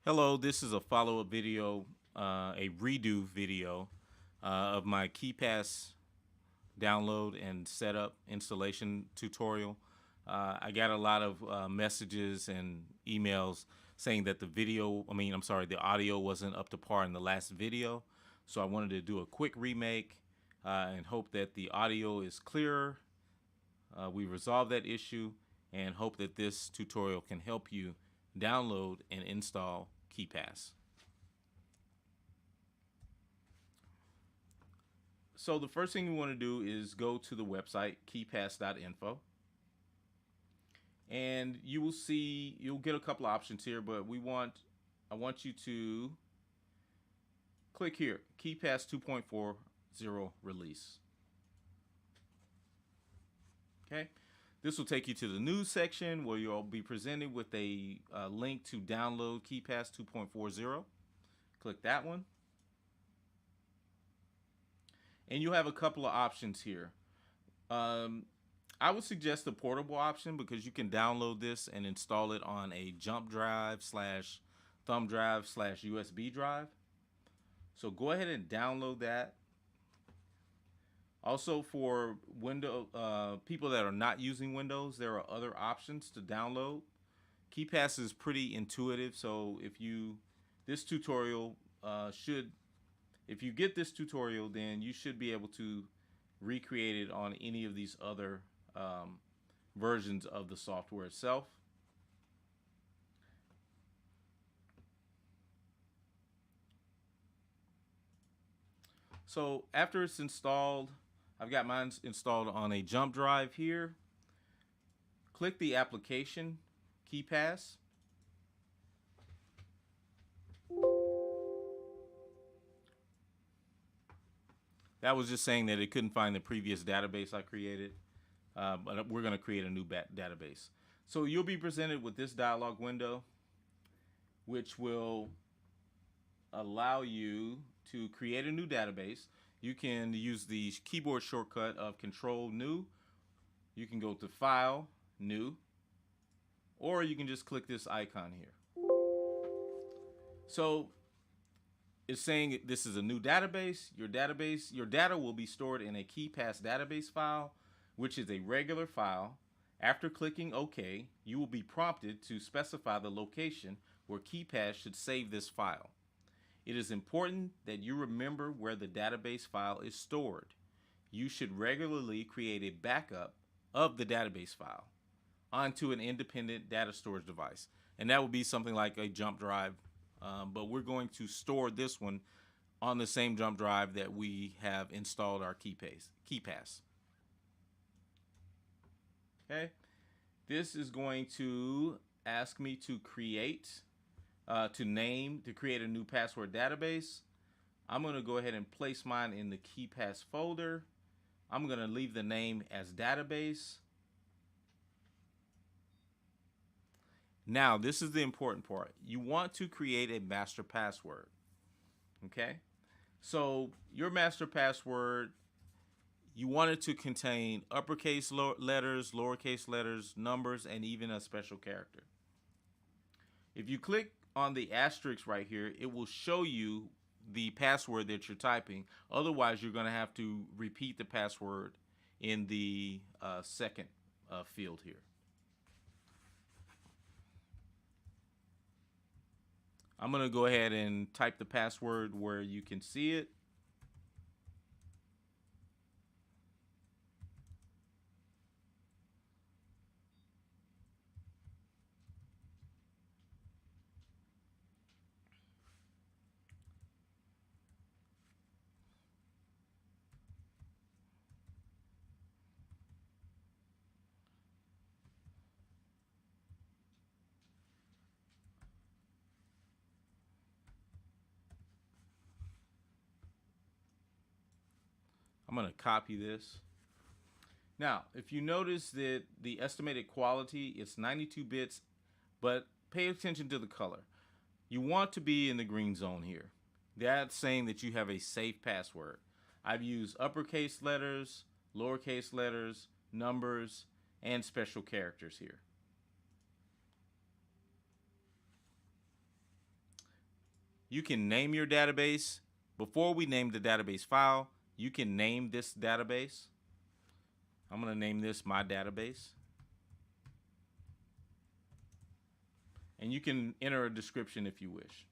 Hello, this is a follow-up video, a redo video of my KeePass download and setup installation tutorial. I got a lot of messages and emails saying that the audio wasn't up to par in the last video. So I wanted to do a quick remake and hope that the audio is clearer. We resolve that issue and hope that this tutorial can help you download and install KeePass. So the first thing you want to do is go to the website keepass.info, and you'll get a couple of options here, but I want you to click here, KeePass 2.40 release. Okay, this will take you to the news section where you'll be presented with a link to download KeePass 2.40. Click that one. And you have a couple of options here. I would suggest the portable option because you can download this and install it on a jump drive / thumb drive / USB drive. So go ahead and download that. Also, for people that are not using Windows, there are other options to download. KeePass is pretty intuitive, so if you get this tutorial, then you should be able to recreate it on any of these other versions of the software itself. So after it's installed, I've got mine installed on a jump drive here. Click the application, KeePass. That was just saying that it couldn't find the previous database I created, but we're going to create a new database. So you'll be presented with this dialog window, which will allow you to create a new database. You can use the keyboard shortcut of Control New. You can go to File, New, or you can just click this icon here. So it's saying this is a new database. Your data will be stored in a KeePass database file, which is a regular file. After clicking OK, you will be prompted to specify the location where KeePass should save this file. It is important that you remember where the database file is stored. You should regularly create a backup of the database file onto an independent data storage device. And that would be something like a jump drive, but we're going to store this one on the same jump drive that we have installed our KeePass. Okay, this is going to ask me to create a new password database. I'm going to go ahead and place mine in the KeePass folder. I'm going to leave the name as database. Now, this is the important part. You want to create a master password. Okay? So, your master password, you want it to contain uppercase letters, lowercase letters, numbers, and even a special character. If you click on the asterisk right here, it will show you the password that you're typing. Otherwise, you're going to have to repeat the password in the second field here. I'm going to go ahead and type the password where you can see it. I'm going to copy this. Now, if you notice that the estimated quality is 92 bits, but pay attention to the color. You want to be in the green zone here. That's saying that you have a safe password. I've used uppercase letters, lowercase letters, numbers, and special characters here. you can name your database. Before we name the database file, you can name this database. I'm going to name this my database. And you can enter a description if you wish.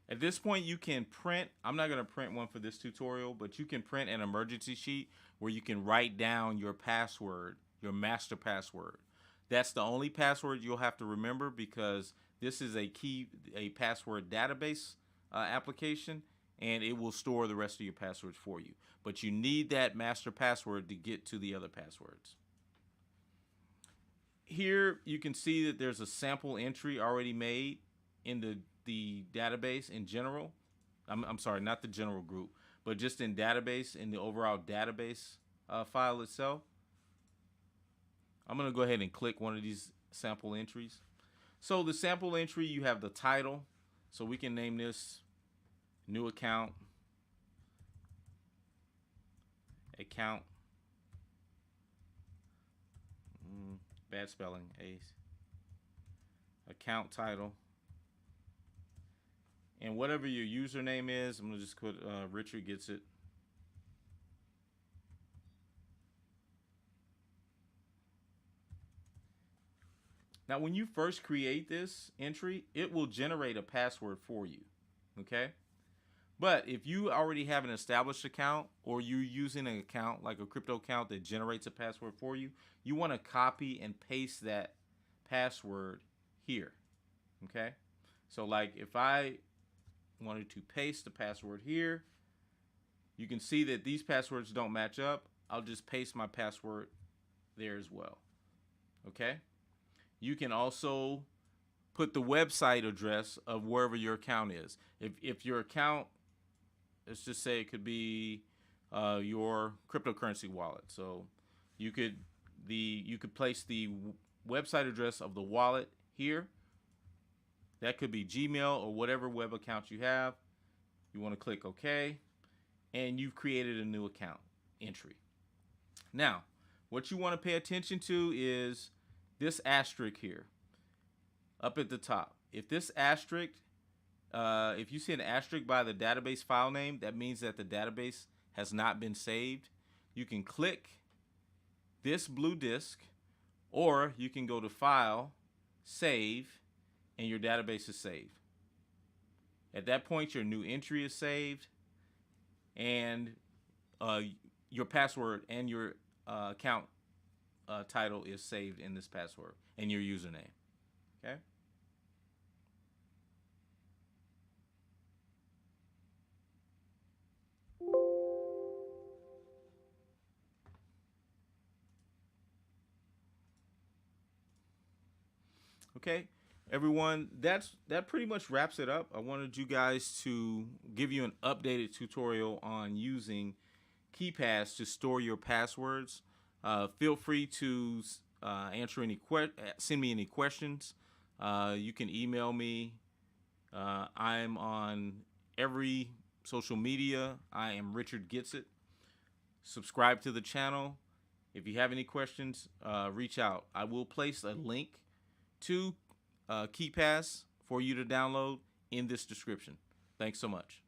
At this point, you can print. I'm not going to print one for this tutorial, but you can print an emergency sheet where you can write down your password, your master password. That's the only password you'll have to remember, because this is a password database application, and it will store the rest of your passwords for you. But you need that master password to get to the other passwords. Here you can see that there's a sample entry already made in the database in general. I'm sorry, not the general group, but just in database, in the overall database file itself. I'm going to go ahead and click one of these sample entries. So the sample entry, you have the title. So we can name this new account. Bad spelling, account title. And whatever your username is, I'm going to just put RichardGetsIt. Now, when you first create this entry, it will generate a password for you, okay? But if you already have an established account, or you're using an account like a crypto account that generates a password for you, you want to copy and paste that password here, okay? So like if I wanted to paste the password here, you can see that these passwords don't match up. I'll just paste my password there as well, okay? You can also put the website address of wherever your account is. If your account, let's just say it could be your cryptocurrency wallet. So you could place the website address of the wallet here. That could be Gmail or whatever web account you have. You want to click OK, and you've created a new account entry. Now, what you want to pay attention to is this asterisk here up at the top. If this asterisk, if you see an asterisk by the database file name, that means that the database has not been saved. You can click this blue disk, or you can go to File, Save, and your database is saved. At that point, your new entry is saved, and your password and your account title is saved in this password and your username. Okay. Okay, everyone, that pretty much wraps it up. I wanted you guys to give you an updated tutorial on using KeePass to store your passwords. Feel free to send me any questions. You can email me. I'm on every social media. I am RichardGetsIt. Subscribe to the channel. If you have any questions, reach out. I will place a link to KeePass for you to download in this description. Thanks so much.